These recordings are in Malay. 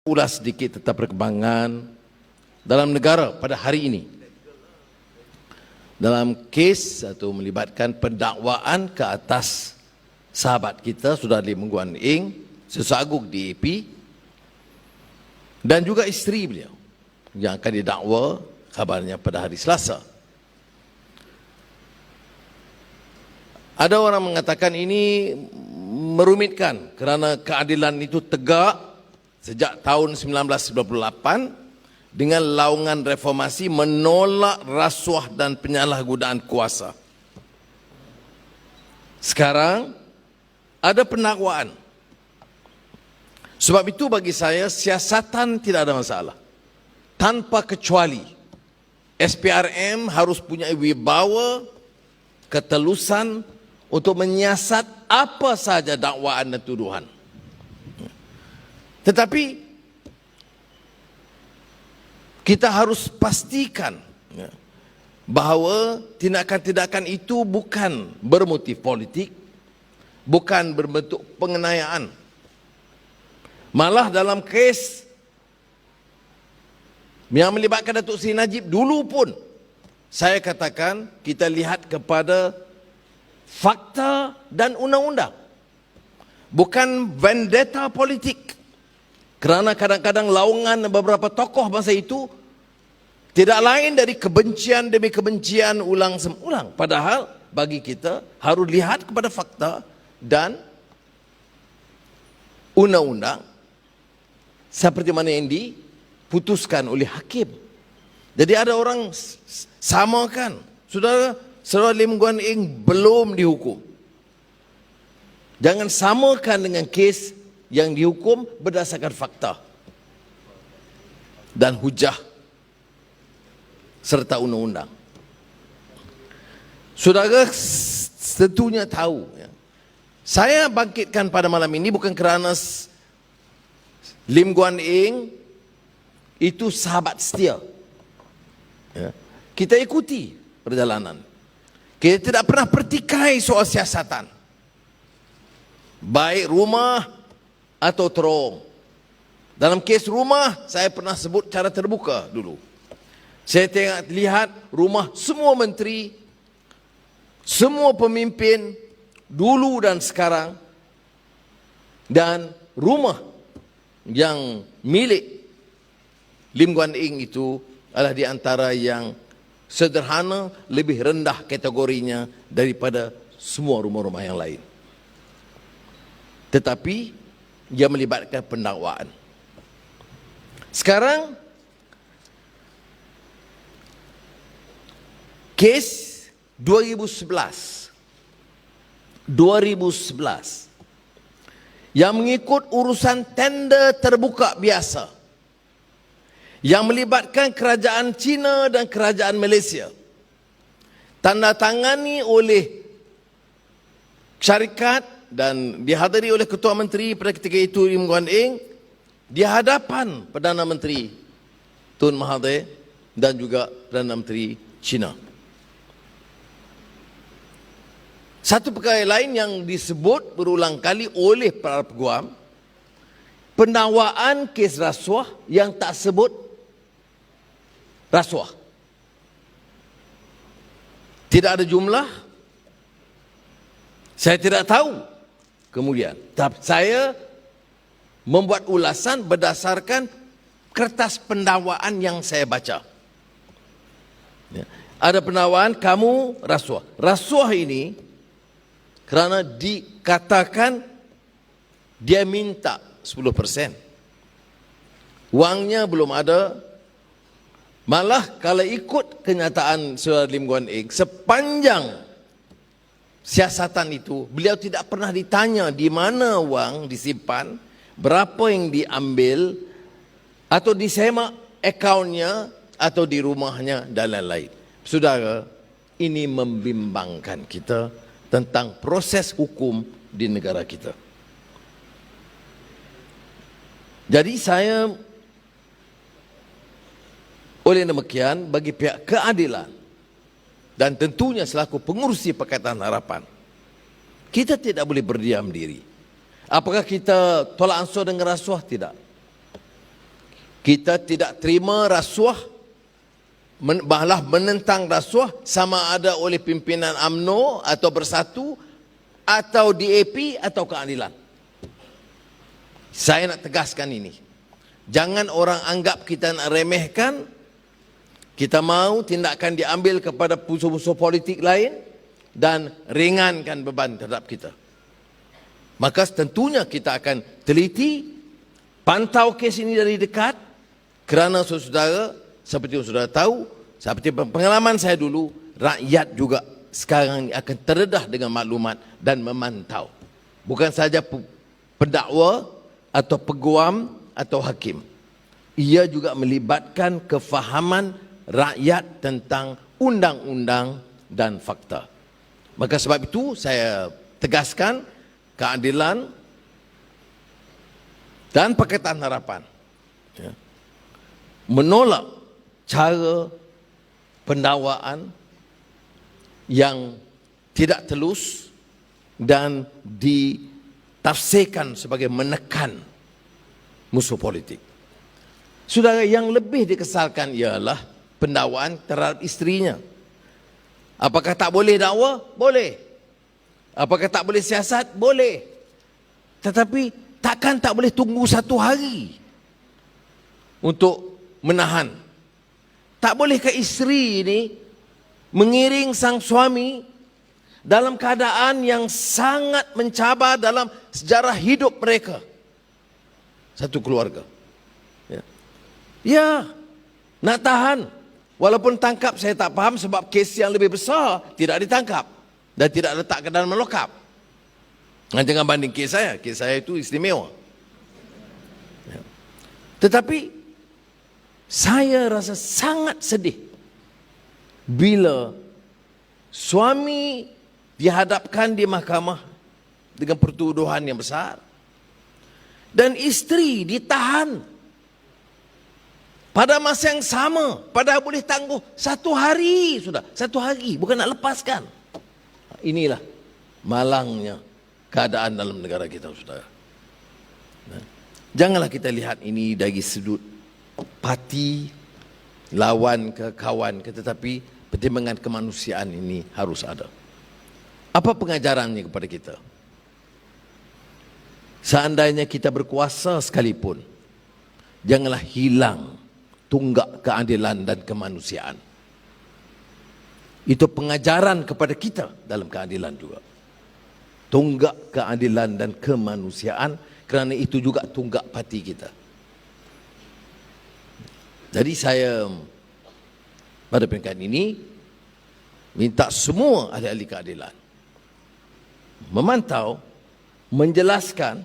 Ulas sedikit tentang perkembangan dalam negara pada hari ini. Dalam kes atau melibatkan pendakwaan ke atas sahabat kita Saudara Lim Guan Eng, sesaguk DAP, dan juga isteri beliau yang akan didakwa kabarnya pada hari Selasa. Ada orang mengatakan ini merumitkan kerana keadilan itu tegak sejak tahun 1998 dengan laungan reformasi menolak rasuah dan penyalahgunaan kuasa. Sekarang ada pendakwaan. Sebab itu bagi saya siasatan tidak ada masalah. Tanpa kecuali SPRM harus punya wibawa, ketelusan untuk menyiasat apa saja dakwaan dan tuduhan. Tetapi kita harus pastikan bahawa tindakan-tindakan itu bukan bermotif politik, bukan berbentuk penganiayaan. Malah dalam kes yang melibatkan Datuk Seri Najib dulu pun, saya katakan kita lihat kepada fakta dan undang-undang, bukan vendetta politik. Kerana kadang-kadang laungan beberapa tokoh masa itu tidak lain dari kebencian demi kebencian ulang-ulang. Padahal bagi kita harus lihat kepada fakta dan undang-undang seperti mana yang diputuskan oleh hakim. Jadi ada orang samakan, Saudara Lim Guan Eng belum dihukum. Jangan samakan dengan kes yang dihukum berdasarkan fakta dan hujah serta undang-undang. Saudara tentunya tahu, saya bangkitkan pada malam ini bukan kerana Lim Guan Eng itu sahabat setia. Kita ikuti perjalanan. Kita tidak pernah pertikai soal siasatan, baik rumah atau terong. Dalam kes rumah, saya pernah sebut cara terbuka dulu. Saya lihat rumah semua menteri, semua pemimpin dulu dan sekarang, dan rumah yang milik Lim Guan Eng itu adalah di antara yang sederhana, lebih rendah kategorinya daripada semua rumah-rumah yang lain. Tetapi dia melibatkan pendakwaan. Sekarang kes 2011 yang mengikut urusan tender terbuka biasa yang melibatkan kerajaan China dan kerajaan Malaysia, tanda tangani oleh syarikat dan dihadiri oleh Ketua Menteri pada ketika itu Lim Guan Eng di hadapan Perdana Menteri Tun Mahathir dan juga Perdana Menteri China. Satu perkara lain yang disebut berulang kali oleh para peguam, pendakwaan kes rasuah yang tak sebut rasuah. Tidak ada jumlah, saya tidak tahu. Kemudian, tapi saya membuat ulasan berdasarkan kertas pendakwaan yang saya baca. Ada pendakwaan kamu rasuah. Rasuah ini kerana dikatakan dia minta 10%. Wangnya belum ada. Malah kalau ikut kenyataan Saudara Lim Guan Eng, sepanjang siasatan itu, beliau tidak pernah ditanya di mana wang disimpan, berapa yang diambil, atau disemak akaunnya, atau di rumahnya, dan lain-lain. Saudara, ini membimbangkan kita tentang proses hukum di negara kita. Jadi saya, oleh demikian, bagi pihak keadilan, dan tentunya selaku pengurusi Pakatan Harapan, kita tidak boleh berdiam diri. Apakah kita tolak ansur dengan rasuah? Tidak. Kita tidak terima rasuah, malah menentang rasuah, sama ada oleh pimpinan UMNO atau Bersatu atau DAP atau Keadilan. Saya nak tegaskan ini. Jangan orang anggap kita nak remehkan. Kita mahu tindakan diambil kepada musuh-musuh politik lain dan ringankan beban terhadap kita. Maka tentunya kita akan teliti, pantau kes ini dari dekat, kerana saudara, seperti yang saudara tahu, seperti pengalaman saya dulu, rakyat juga sekarang akan terdedah dengan maklumat dan memantau. Bukan saja pendakwa atau peguam atau hakim. Ia juga melibatkan kefahaman rakyat tentang undang-undang dan fakta. Maka sebab itu saya tegaskan keadilan dan Pakatan Harapan menolak cara pendakwaan yang tidak telus dan ditafsirkan sebagai menekan musuh politik. Saudara, yang lebih dikesalkan ialah pendakwaan terhadap isterinya. Apakah tak boleh dakwa? Boleh. Apakah tak boleh siasat? Boleh. Tetapi takkan tak boleh tunggu 1 hari untuk menahan. Tak bolehkah isteri ini mengiring sang suami dalam keadaan yang sangat mencabar dalam sejarah hidup mereka, satu keluarga? Ya, nak tahan. Walaupun tangkap, saya tak faham sebab kes yang lebih besar tidak ditangkap dan tidak letak ke dalam lokap. Jangan banding kes saya itu istimewa. Tetapi saya rasa sangat sedih bila suami dihadapkan di mahkamah dengan pertuduhan yang besar dan isteri ditahan pada masa yang sama, padahal boleh tangguh 1 hari sudah, 1 hari, bukan nak lepaskan. Inilah malangnya keadaan dalam negara kita, saudara. Janganlah kita lihat ini dari sudut parti, lawan ke kawan ke, tetapi pertimbangan kemanusiaan ini harus ada. Apa pengajarannya kepada kita? Seandainya kita berkuasa sekalipun, janganlah hilang tunggak keadilan dan kemanusiaan. Itu pengajaran kepada kita dalam keadilan juga. Tunggak keadilan dan kemanusiaan, kerana itu juga tunggak parti kita. Jadi saya pada peringkat ini minta semua ahli-ahli keadilan memantau, menjelaskan,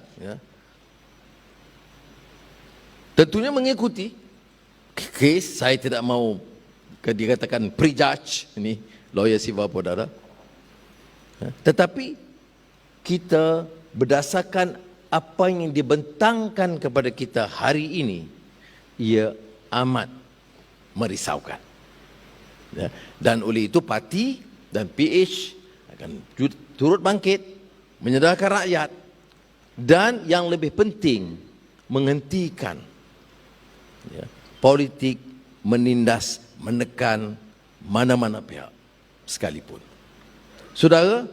tentunya mengikuti kes. Saya tidak mau dikatakan prejudge, ini lawyer civil perdana, tetapi kita berdasarkan apa yang dibentangkan kepada kita hari ini, ia amat merisaukan. Dan oleh itu parti dan PH akan turut bangkit, menyedarkan rakyat, dan yang lebih penting, menghentikan politik menindas, menekan mana-mana pihak sekalipun. Saudara,